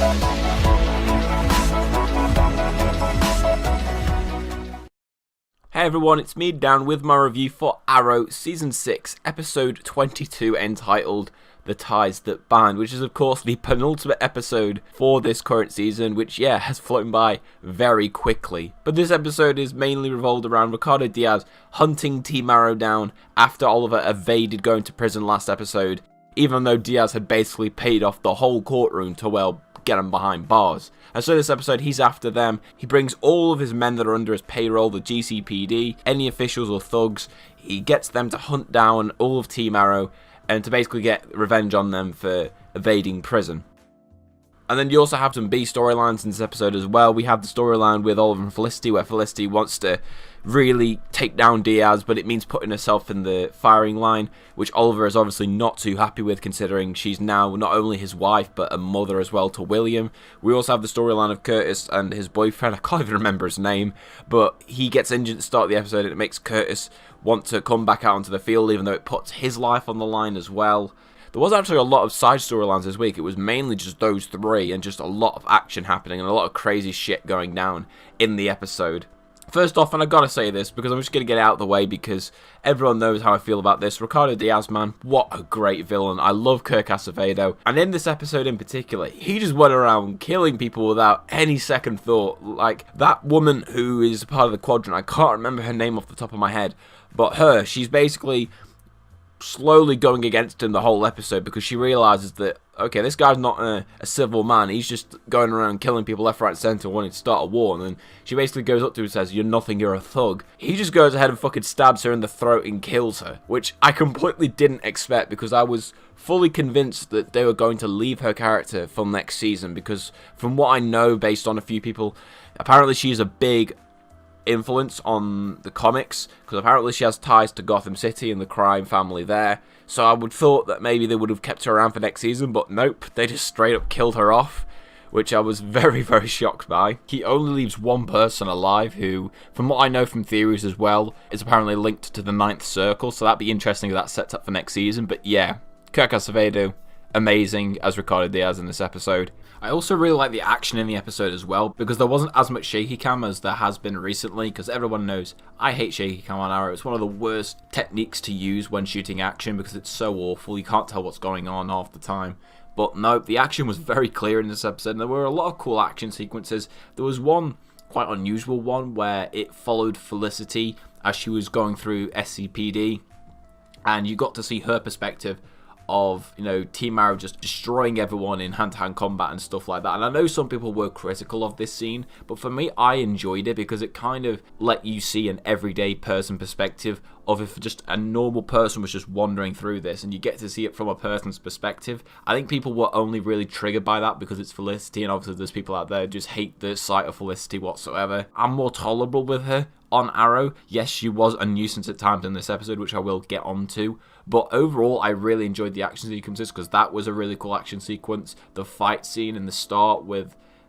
Hey everyone, it's me, Dan, with my review for Arrow Season 6, Episode 22, entitled The Ties That Bind, which is of course the penultimate episode for this current season, which, has flown by very quickly. But this episode is mainly revolved around Ricardo Diaz hunting Team Arrow down after Oliver evaded going to prison last episode, even though Diaz had basically paid off the whole courtroom to, well, get him behind bars. And so this episode, he's after them. He brings all of his men that are under his payroll, the GCPD, any officials or thugs. He gets them to hunt down all of Team Arrow and to basically get revenge on them for evading prison. And then you also have some B storylines in this episode as well. We have the storyline with Oliver and Felicity, where Felicity wants to really take down Diaz, but it means putting herself in the firing line, which Oliver is obviously not too happy with, considering she's now not only his wife, but a mother as well to William. We also have the storyline of Curtis and his boyfriend. I can't even remember his name, but he gets injured at the start of the episode, and it makes Curtis want to come back out onto the field, even though it puts his life on the line as well. There was actually a lot of side storylines this week. It was mainly just those three, and just a lot of action happening, and a lot of crazy shit going down in the episode. First off, and I gotta say this, because I'm just gonna get it out of the way, because everyone knows how I feel about this. Ricardo Diaz, man, what a great villain. I love Kirk Acevedo. And in this episode in particular, he just went around killing people without any second thought. Like, that woman who is part of the Quadrant, I can't remember her name off the top of my head, but she's basically slowly going against him the whole episode, because she realizes that, okay, this guy's not a civil man. He's just going around killing people left, right, and center, wanting to start a war. And then she basically goes up to him and says, "You're nothing, you're a thug." He just goes ahead and fucking stabs her in the throat and kills her, which I completely didn't expect, because I was fully convinced that they were going to leave her character for next season, because from what I know, based on a few people, apparently she's a big influence on the comics, because apparently she has ties to Gotham City and the crime family there. So I would thought that maybe they would have kept her around for next season, but nope, they just straight up killed her off, which I was very, very shocked by. He only leaves one person alive who, from what I know from theories as well, is apparently linked to the Ninth Circle, so that'd be interesting if that's set up for next season. But yeah, Kirk Acevedo, amazing as Ricardo Diaz in this episode. I also really like the action in the episode as well, because there wasn't as much shaky cam as there has been recently, because everyone knows I hate shaky cam on Arrow. It's one of the worst techniques to use when shooting action, because it's so awful, you can't tell what's going on half the time. But no, the action was very clear in this episode, and there were a lot of cool action sequences. There was one quite unusual one where it followed Felicity as she was going through SCPD, and you got to see her perspective of, Team Arrow just destroying everyone in hand-to-hand combat and stuff like that. And I know some people were critical of this scene, but for me, I enjoyed it, because it kind of let you see an everyday person perspective of if just a normal person was just wandering through this, and you get to see it from a person's perspective. I think people were only really triggered by that because it's Felicity, and obviously there's people out there who just hate the sight of Felicity whatsoever. I'm more tolerable with her on Arrow. Yes, she was a nuisance at times in this episode, which I will get onto, but overall I really enjoyed the action sequences, because that was a really cool action sequence. The fight scene in the start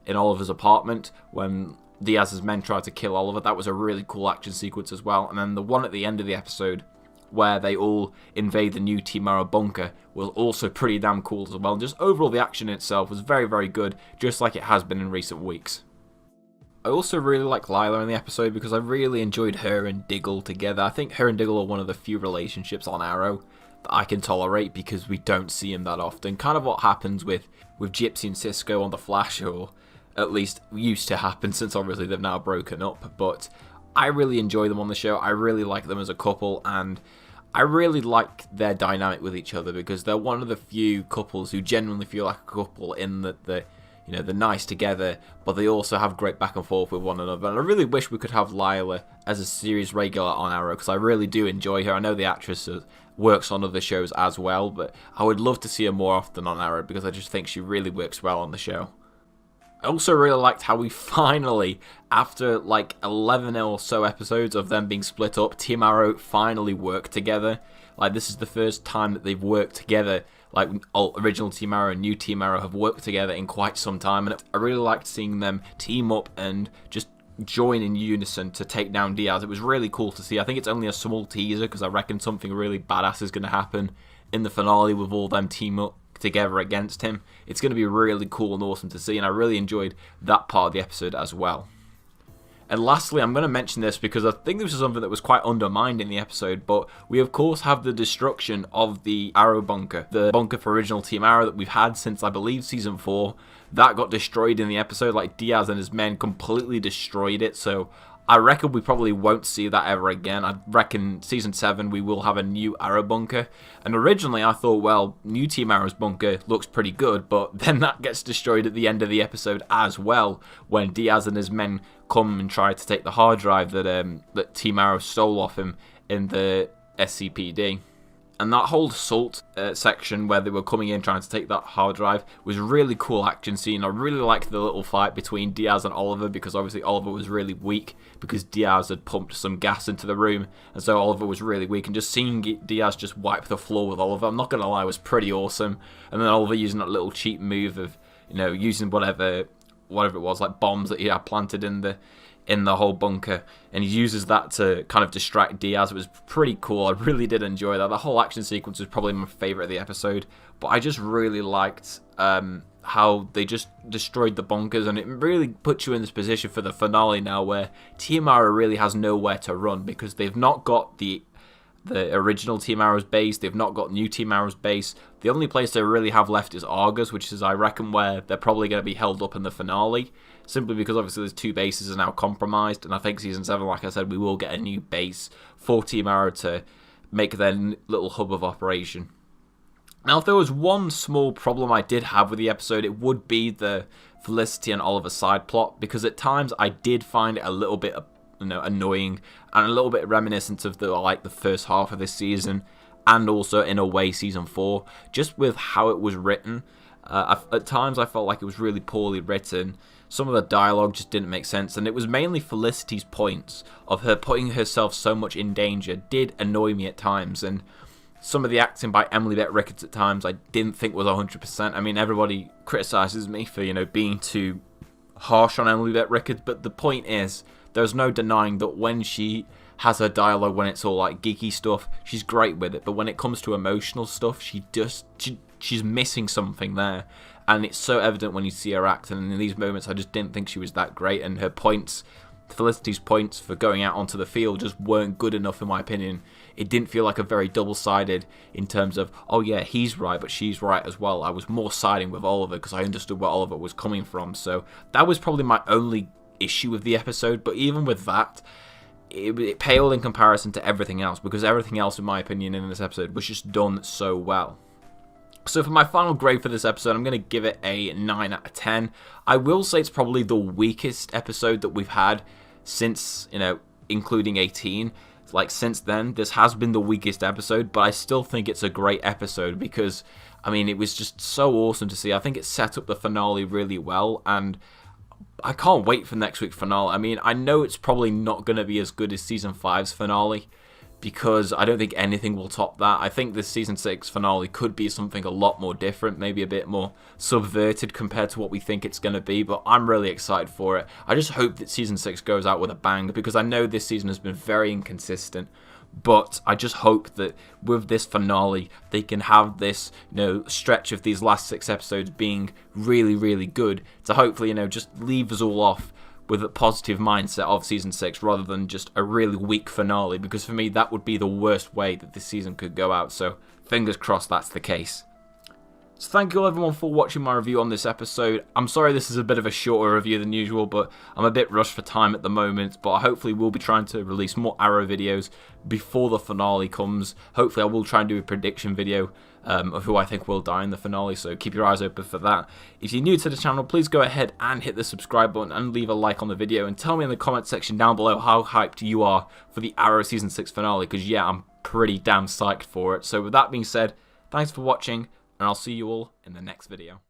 in Oliver's apartment when Diaz's men tried to kill Oliver, that was a really cool action sequence as well. And then the one at the end of the episode where they all invade the new Team Arrow bunker was also pretty damn cool as well. And just overall the action itself was very, very good, just like it has been in recent weeks. I also really like Lila in the episode, because I really enjoyed her and Diggle together. I think her and Diggle are one of the few relationships on Arrow that I can tolerate, because we don't see him that often. Kind of what happens with Gypsy and Cisco on The Flash, or at least used to happen, since obviously they've now broken up. But I really enjoy them on the show. I really like them as a couple, and I really like their dynamic with each other, because they're one of the few couples who genuinely feel like a couple, in that they're nice together, but they also have great back and forth with one another. And I really wish we could have Lila as a series regular on Arrow, because I really do enjoy her. I know the actress works on other shows as well, but I would love to see her more often on Arrow, because I just think she really works well on the show. I also really liked how we finally, after like 11 or so episodes of them being split up, Team Arrow finally worked together. Like, this is the first time that they've worked together. Like, original Team Arrow and new Team Arrow have worked together in quite some time, and I really liked seeing them team up and just join in unison to take down Diaz. It was really cool to see. I think it's only a small teaser, because I reckon something really badass is going to happen in the finale with all them teaming together against him. It's going to be really cool and awesome to see, and I really enjoyed that part of the episode as well. And lastly, I'm going to mention this because I think this is something that was quite undermined in the episode, but we of course have the destruction of the Arrow bunker. The bunker for original Team Arrow that we've had since, I believe, Season 4. That got destroyed in the episode, like Diaz and his men completely destroyed it, so I reckon we probably won't see that ever again. I reckon Season 7 we will have a new Arrow bunker. And originally I thought, well, new Team Arrow's bunker looks pretty good, but then that gets destroyed at the end of the episode as well, when Diaz and his men come and try to take the hard drive that Team Arrow stole off him in the SCPD. And that whole assault section where they were coming in trying to take that hard drive was a really cool action scene. I really liked the little fight between Diaz and Oliver, because obviously Oliver was really weak because Diaz had pumped some gas into the room, and so Oliver was really weak, and just seeing Diaz just wipe the floor with Oliver, I'm not going to lie, was pretty awesome. And then Oliver using that little cheap move of, using whatever it was, like bombs that he had planted in the whole bunker, and he uses that to kind of distract Diaz. It was pretty cool. I really did enjoy that. The whole action sequence was probably my favourite of the episode, but I just really liked how they just destroyed the bunkers, and it really puts you in this position for the finale now where Team Arrow really has nowhere to run, because they've not got the original Team Arrow's base, they've not got new Team Arrow's base. The only place they really have left is Argus, which is, I reckon, where they're probably going to be held up in the finale, simply because obviously there's 2 bases are now compromised, and I think Season 7, like I said, we will get a new base for Team Arrow to make their little hub of operation. Now, if there was one small problem I did have with the episode, it would be the Felicity and Oliver side plot, because at times I did find it a little bit annoying and a little bit reminiscent of the first half of this season, and also in a way Season 4, just with how it was written. At times I felt like it was really poorly written. Some of the dialogue just didn't make sense, and it was mainly Felicity's points of her putting herself so much in danger did annoy me at times, and some of the acting by Emily Bett Rickards at times I didn't think was 100%. I mean, everybody criticises me for, being too harsh on Emily Bett Rickards, but the point is, there's no denying that when she has her dialogue, when it's all like geeky stuff, she's great with it, but when it comes to emotional stuff, she's missing something there, and it's so evident when you see her act, and in these moments I just didn't think she was that great, and her points, Felicity's points for going out onto the field, just weren't good enough in my opinion. It didn't feel like a very double-sided in terms of, oh yeah, he's right, but she's right as well. I was more siding with Oliver because I understood where Oliver was coming from, so that was probably my only issue with the episode. But even with that, it paled in comparison to everything else, because everything else, in my opinion, in this episode was just done so well. So for my final grade for this episode, I'm going to give it a 9 out of 10. I will say it's probably the weakest episode that we've had since, including 18. Like, since then, this has been the weakest episode, but I still think it's a great episode because, I mean, it was just so awesome to see. I think it set up the finale really well, and I can't wait for next week's finale. I mean, I know it's probably not going to be as good as Season 5's finale, because I don't think anything will top that. I think this Season 6 finale could be something a lot more different, maybe a bit more subverted compared to what we think it's going to be, but I'm really excited for it. I just hope that Season 6 goes out with a bang, because I know this season has been very inconsistent, but I just hope that with this finale, they can have this, stretch of these last 6 episodes being really, really good to hopefully, just leave us all off with a positive mindset of Season 6 rather than just a really weak finale, because for me that would be the worst way that this season could go out, so fingers crossed that's the case. So thank you all everyone for watching my review on this episode. I'm sorry this is a bit of a shorter review than usual, but I'm a bit rushed for time at the moment, but hopefully we'll be trying to release more Arrow videos before the finale comes. Hopefully I will try and do a prediction video of who I think will die in the finale, so keep your eyes open for that. If you're new to the channel, please go ahead and hit the subscribe button and leave a like on the video, and tell me in the comment section down below how hyped you are for the Arrow Season 6 finale, because yeah, I'm pretty damn psyched for it. So with that being said, thanks for watching, and I'll see you all in the next video.